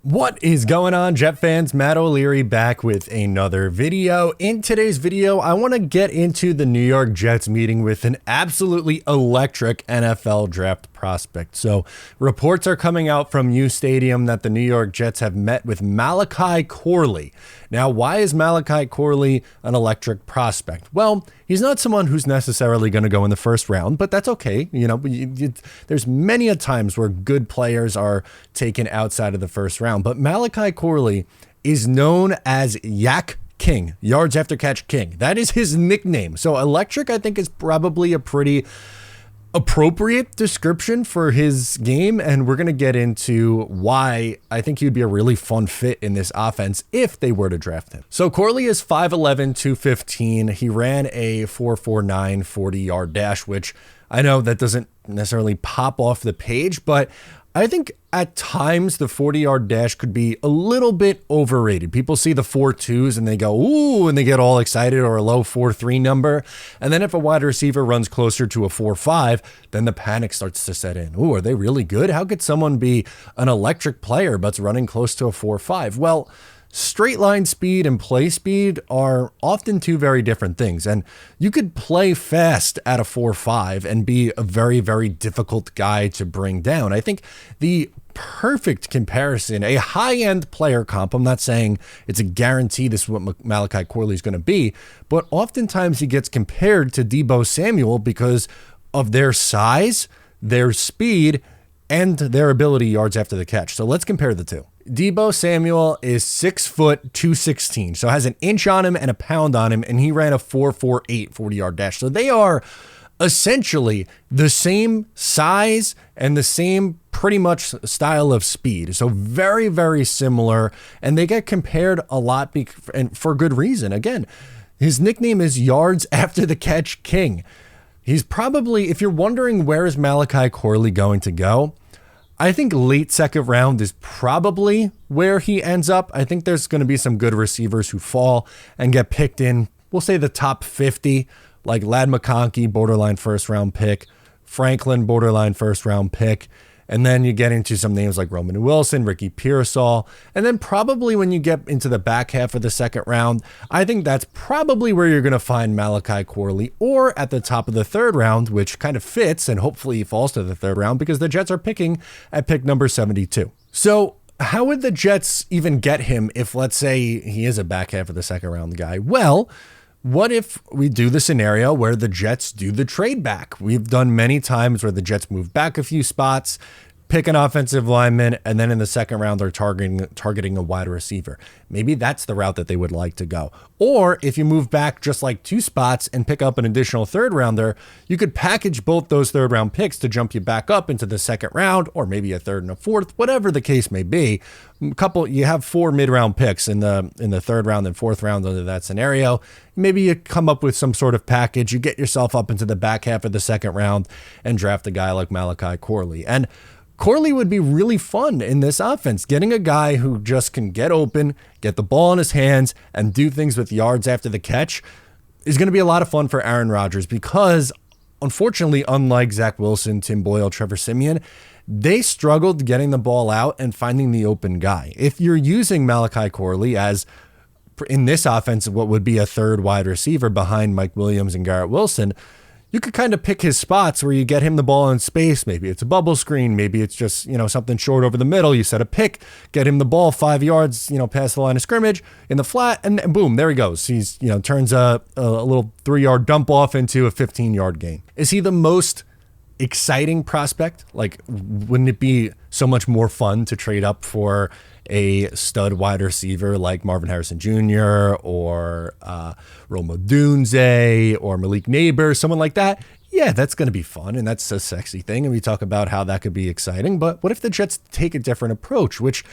What is going on, Jet fans? Matt O'Leary back with another video. In today's video, I want to get into the New York Jets meeting with an absolutely electric NFL draft prospect. So reports are coming out from U Stadium that the New York Jets have met with Malachi Corley. Now, why is Malachi Corley an electric prospect? Well, he's not someone who's necessarily going to go in the first round, but that's okay. You know, there's many a times where good players are taken outside of the first round. But Malachi Corley is known as Yak King, yards after catch king. That is his nickname. So electric, I think, is probably a pretty appropriate description for his game, and we're going to get into why I think he'd be a really fun fit in this offense if they were to draft him. So Corley is 5'11", 215. He ran a 4.49 40-yard dash, which I know that doesn't necessarily pop off the page, but I think at times the 40-yard dash could be a little bit overrated. People see the 4.2s and they go, ooh, and they get all excited, or a low 4.3 number. And then if a wide receiver runs closer to a 4.5, then the panic starts to set in. Ooh, are they really good? How could someone be an electric player but's running close to a 4.5? Well, straight line speed and play speed are often two very different things. And you could play fast at a 4.5 and be a very, very difficult guy to bring down. I think the perfect comparison, a high-end player comp, I'm not saying it's a guarantee this is what Malachi Corley is going to be, but oftentimes he gets compared to Deebo Samuel because of their size, their speed, and their ability yards after the catch. So let's compare the two. Deebo Samuel is 6 foot 216, so has an inch on him and a pound on him, and he ran a 4.48 40-yard dash. So they are essentially the same size and the same pretty much style of speed. So very, very similar, and they get compared a lot and for good reason. Again, his nickname is Yards After the Catch King. He's probably, if you're wondering where is Malachi Corley going to go, I think late second round is probably where he ends up. I think there's going to be some good receivers who fall and get picked in, we'll say the top 50, like Ladd McConkey, borderline first round pick, Franklin, borderline first round pick. And then you get into some names like Roman Wilson, Ricky Pearsall. And then probably when you get into the back half of the second round, I think that's probably where you're going to find Malachi Corley, or at the top of the third round, which kind of fits, and hopefully he falls to the third round because the Jets are picking at pick number 72. So how would the Jets even get him if, let's say, he is a back half of the second round guy? Well, what if we do the scenario where the Jets do the trade back? We've done many times where the Jets move back a few spots, pick an offensive lineman, and then in the second round, they're targeting a wide receiver. Maybe that's the route that they would like to go. Or if you move back just like 2 spots and pick up an additional third rounder, you could package both those third round picks to jump you back up into the second round, or maybe a third and a fourth, whatever the case may be. You have 4 mid-round picks in the third round and fourth round under that scenario. Maybe you come up with some sort of package, you get yourself up into the back half of the second round and draft a guy like Malachi Corley. And Corley would be really fun in this offense. Getting a guy who just can get open, get the ball in his hands, and do things with yards after the catch is going to be a lot of fun for Aaron Rodgers because, unfortunately, unlike Zach Wilson, Tim Boyle, Trevor Siemian, they struggled getting the ball out and finding the open guy. If you're using Malachi Corley as, in this offense, what would be a third wide receiver behind Mike Williams and Garrett Wilson, you could kind of pick his spots where you get him the ball in space. Maybe it's a bubble screen. Maybe it's just, something short over the middle. You set a pick, get him the ball 5 yards, past the line of scrimmage in the flat, and boom, there he goes. He's, turns a little 3-yard dump off into a 15-yard gain. Is he the most exciting prospect? Like, wouldn't it be so much more fun to trade up for a stud wide receiver like Marvin Harrison Jr. or Rome Odunze or Malik Neighbors, someone like that? Yeah, that's going to be fun, and that's a sexy thing, and we talk about how that could be exciting. But what if the Jets take a different approach, which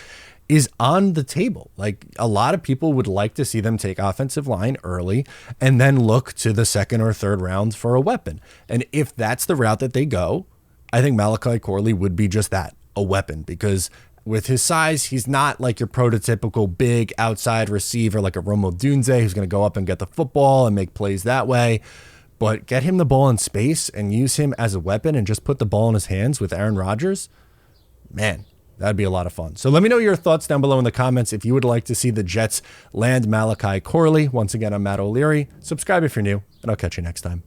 is on the table? Like, a lot of people would like to see them take offensive line early and then look to the second or third rounds for a weapon. And if that's the route that they go, I think Malachi Corley would be just that, a weapon, because with his size, he's not like your prototypical big outside receiver like a Rome Odunze who's going to go up and get the football and make plays that way. But get him the ball in space and use him as a weapon and just put the ball in his hands with Aaron Rodgers. Man, That'd be a lot of fun. So let me know your thoughts down below in the comments if you would like to see the Jets land Malachi Corley. Once again, I'm Matt O'Leary. Subscribe if you're new, and I'll catch you next time.